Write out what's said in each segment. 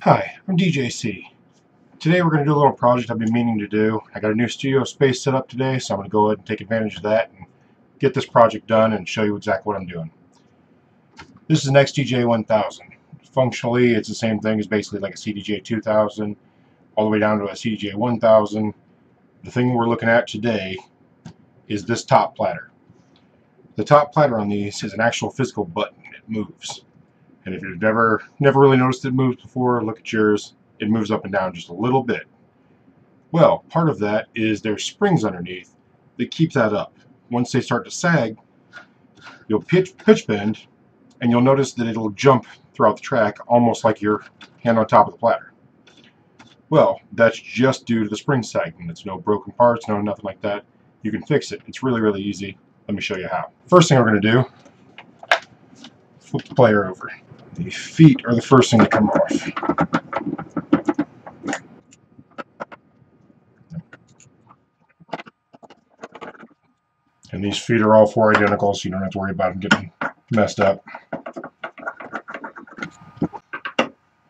Hi, I'm DJC. Today we're going to do a little project I've been meaning to do. I got a new studio space set up today, so I'm going to go ahead and take advantage of that and get this project done and show you exactly what I'm doing. This is an XDJ 1000. Functionally, it's the same thing as basically like a CDJ 2000, all the way down to a CDJ 1000. The thing we're looking at today is this top platter. The top platter on these is an actual physical button. It moves. And if you've never really noticed it moves before, look at yours. It moves up and down just a little bit. Well, part of that is there's springs underneath that keep that up. Once they start to sag, you'll pitch bend, and you'll notice that it'll jump throughout the track, almost like your hand on top of the platter. Well, that's just due to the spring sagging. It's no broken parts, no nothing like that. You can fix it. It's really, really easy. Let me show you how. First thing we're going to do, flip the player over. The feet are the first thing to come off. And these feet are all four identical, so you don't have to worry about them getting messed up.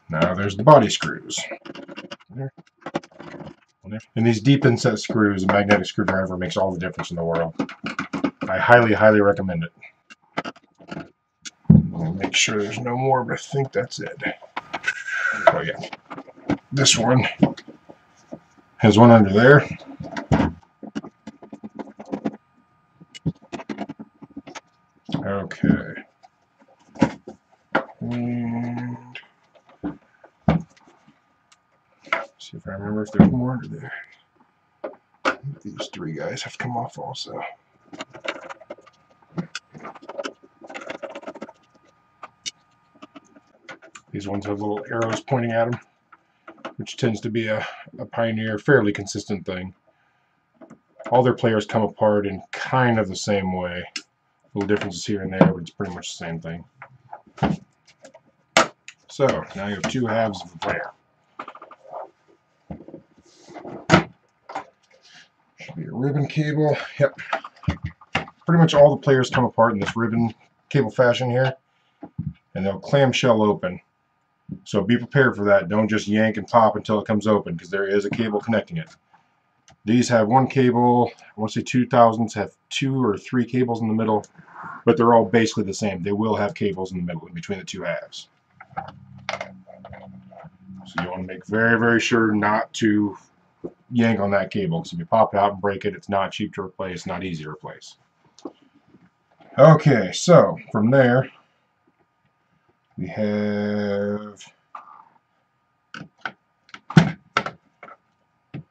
Now there's the body screws. And these deep inset screws, a magnetic screwdriver makes all the difference in the world. I highly, highly recommend it. I'll make sure there's no more, but I think that's it. Oh yeah. This one has one under there. Okay. And see if I remember if there's more under there. These three guys have to come off also. These ones have little arrows pointing at them, which tends to be a Pioneer fairly consistent thing. All their players come apart in kind of the same way. Little differences here and there, but it's pretty much the same thing. So now you have two halves of the player. Should be a ribbon cable. Yep. Pretty much all the players come apart in this ribbon cable fashion here, and they'll clamshell open. So be prepared for that. Don't just yank and pop until it comes open, because there is a cable connecting it. These have one cable. I want to say 2000s have 2 or 3 cables in the middle, but they're all basically the same. They will have cables in the middle, in between the two halves. So you want to make very, very sure not to yank on that cable, because if you pop it out and break it, it's not cheap to replace, not easy to replace. Okay, so from there, we have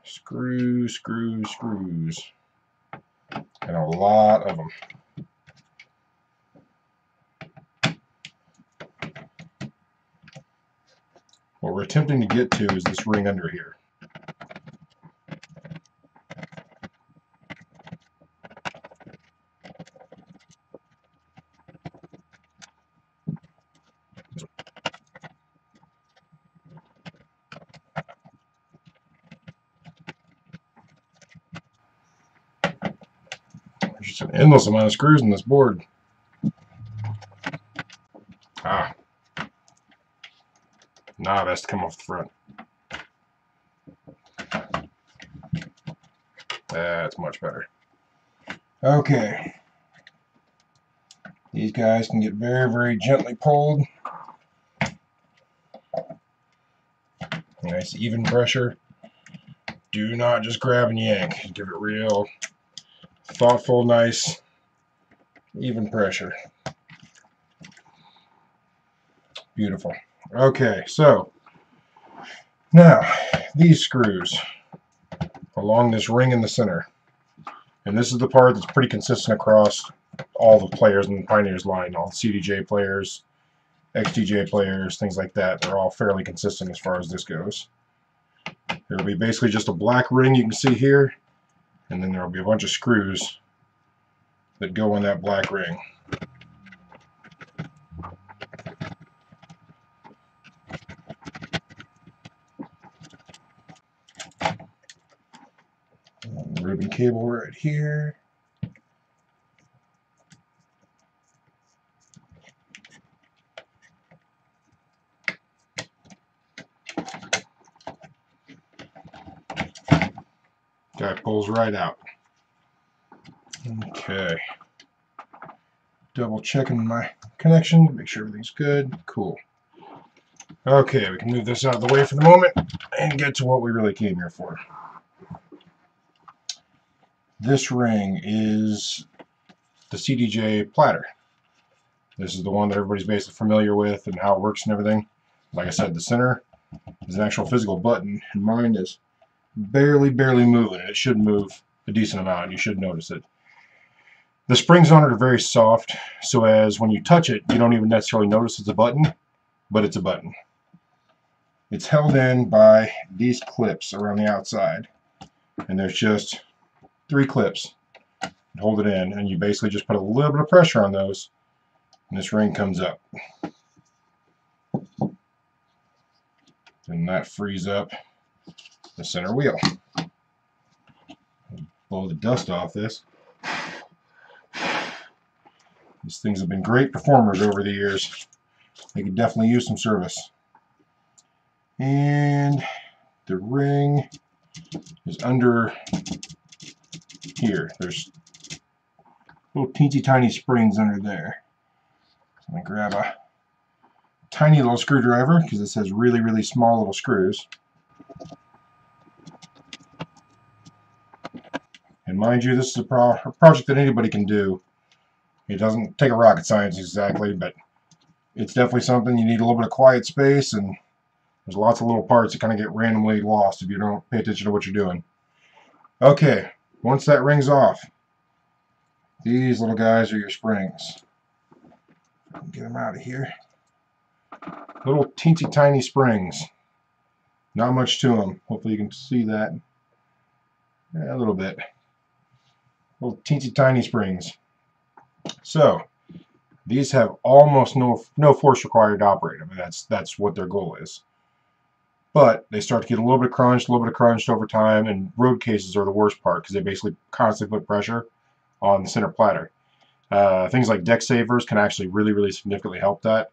screws, and a lot of them. What we're attempting to get to is this ring under here. There's just an endless amount of screws in this board. Knob has to come off the front. That's much better. Okay. These guys can get very, very gently pulled. Nice even pressure. Do not just grab and yank. Give it real thoughtful, nice, even pressure. Beautiful. Okay, so now these screws along this ring in the center, and this is the part that's pretty consistent across all the players in the Pioneers line, all the CDJ players, XDJ players, things like that. They're all fairly consistent as far as this goes. There will be basically just a black ring you can see here, and then there will be a bunch of screws that go in that black ring. Ribbon cable right here. Guy pulls right out. Okay. Double checking my connection to make sure everything's good. Cool. Okay, we can move this out of the way for the moment and get to what we really came here for. This ring is the Cdj Platter. This is the one that everybody's basically familiar with and how it works and everything. Like I said, the center is an actual physical button, and mine is barely moving. It should move a decent amount. You should notice it. The springs on it are very soft, so as when you touch it, you don't even necessarily notice it's a button, but it's a button. It's held in by these clips around the outside, and there's just 3 clips that hold it in, and you basically just put a little bit of pressure on those, and this ring comes up. And that frees up the center wheel. Blow the dust off this. These things have been great performers over the years. They could definitely use some service. And the ring is under here. There's little teensy tiny springs under there. So I'm going to grab a tiny little screwdriver because this has really small little screws. And mind you, this is a project that anybody can do. It doesn't take a rocket science exactly, but it's definitely something. You need a little bit of quiet space, and there's lots of little parts that kind of get randomly lost if you don't pay attention to what you're doing. Okay, once that ring's off, these little guys are your springs. Get them out of here. Little teensy tiny springs. Not much to them. Hopefully you can see that. Yeah, a little bit. Little teensy tiny springs. So these have almost no force required to operate them. That's what their goal is. But they start to get a little bit crunched over time, and road cases are the worst part because they basically constantly put pressure on the center platter. Things like deck savers can actually really significantly help that.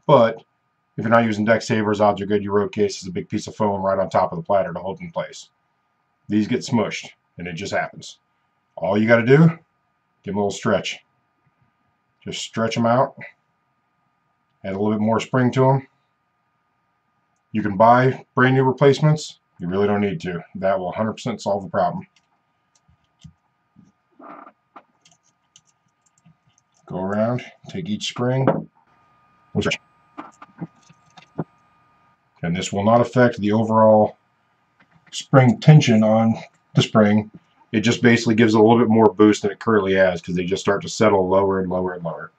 But if you're not using deck savers, odds are good your road case is a big piece of foam right on top of the platter to hold it in place. These get smushed, and it just happens. All you got to do, give them a little stretch. Just stretch them out, add a little bit more spring to them. You can buy brand new replacements. You really don't need to. That will 100% solve the problem. Go around, take each spring, and this will not affect the overall spring tension on the spring. It just basically gives it a little bit more boost than it currently has because they just start to settle lower and lower.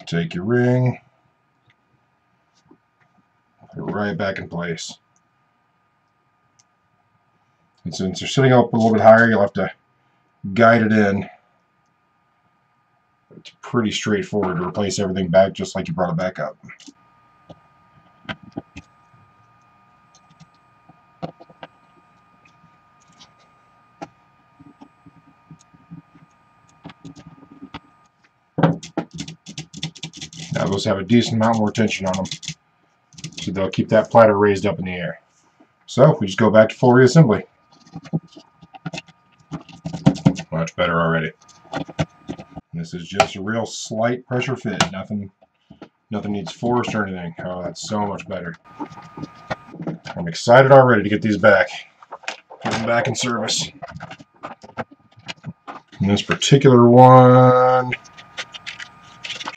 Take your ring, put it right back in place. And since you're sitting up a little bit higher, you'll have to guide it in. It's pretty straightforward to replace everything back just like you brought it back up. Now those have a decent amount more tension on them, so they'll keep that platter raised up in the air. So we just go back to full reassembly. Much better already. This is just a real slight pressure fit. Nothing needs forced or anything. Oh, that's so much better. I'm excited already to get these back. Get them back in service. And this particular one,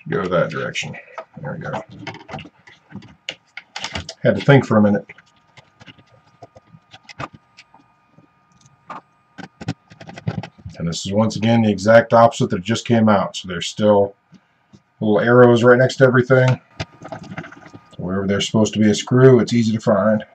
go that direction. There we go. Had to think for a minute. And this is once again the exact opposite that just came out. So there's still little arrows right next to everything. Wherever there's supposed to be a screw, it's easy to find.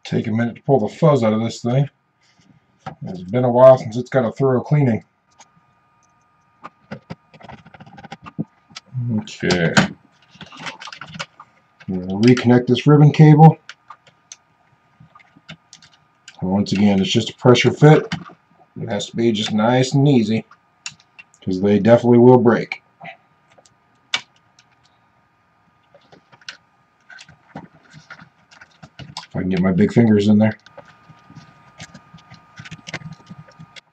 Take a minute to pull the fuzz out of this thing. It's been a while since it's got a thorough cleaning. Okay. I'm going to reconnect this ribbon cable. And once again, it's just a pressure fit. It has to be just nice and easy, because they definitely will break. If I can get my big fingers in there.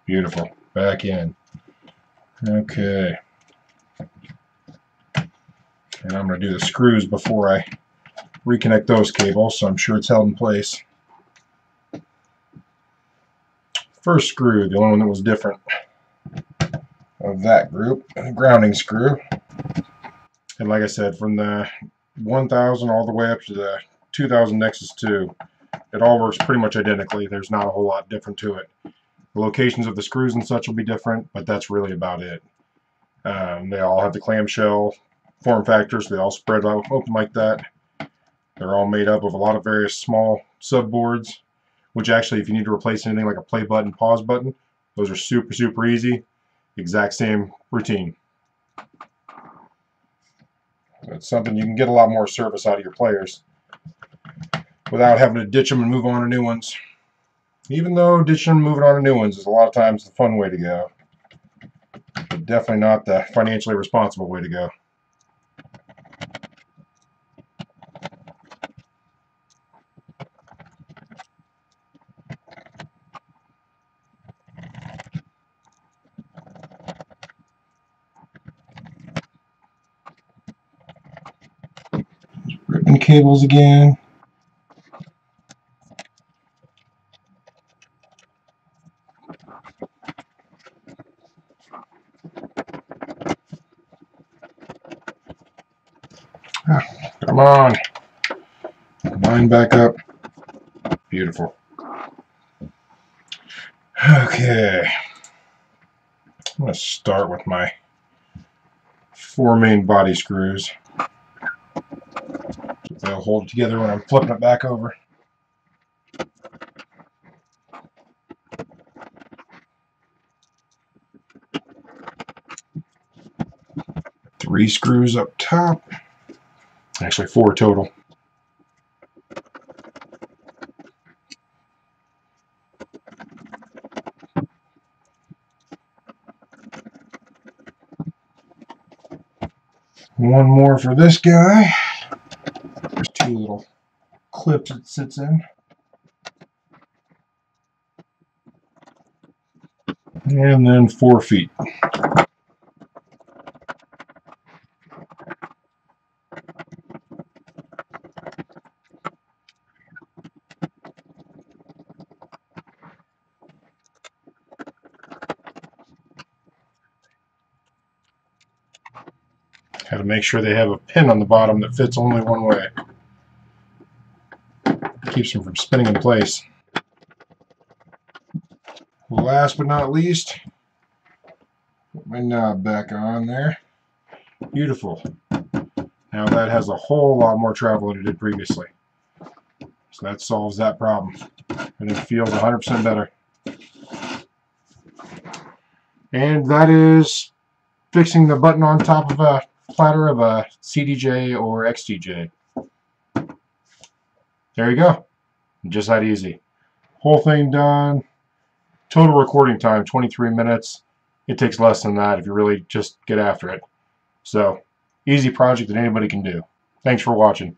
Beautiful. Back in. Okay. And I'm going to do the screws before I reconnect those cables, so I'm sure it's held in place. First screw, the only one that was different of that group, a grounding screw. And like I said, from the 1000 all the way up to the 2000 Nexus 2, it all works pretty much identically. There's not a whole lot different to it. The locations of the screws and such will be different, but that's really about it. They all have the clamshell form factors. They all spread out open like that. They're all made up of a lot of various small subboards, which actually, if you need to replace anything like a play button, pause button, those are super, super easy. Exact same routine. It's something you can get a lot more service out of your players without having to ditch them and move on to new ones. Even though ditching and moving on to new ones is a lot of times the fun way to go, but definitely not the financially responsible way to go. Ripping cables again. Come on. Line back up. Beautiful. Okay. I'm going to start with my 4 main body screws. They'll hold it together when I'm flipping it back over. Three screws up top. Actually 4 total. One more for this guy. There's 2 little clips it sits in. And then 4 feet. Got to make sure they have a pin on the bottom that fits only one way. Keeps them from spinning in place. Last but not least, put my knob back on there. Beautiful. Now that has a whole lot more travel than it did previously. So that solves that problem. And it feels 100% better. And that is fixing the button on top of a platter of a CDJ or XDJ. There you go. Just that easy. Whole thing done. Total recording time 23 minutes. It takes less than that if you really just get after it. So, easy project that anybody can do. Thanks for watching.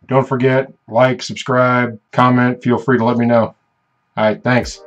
Don't forget, like, subscribe, comment. Feel free to let me know. Alright, thanks.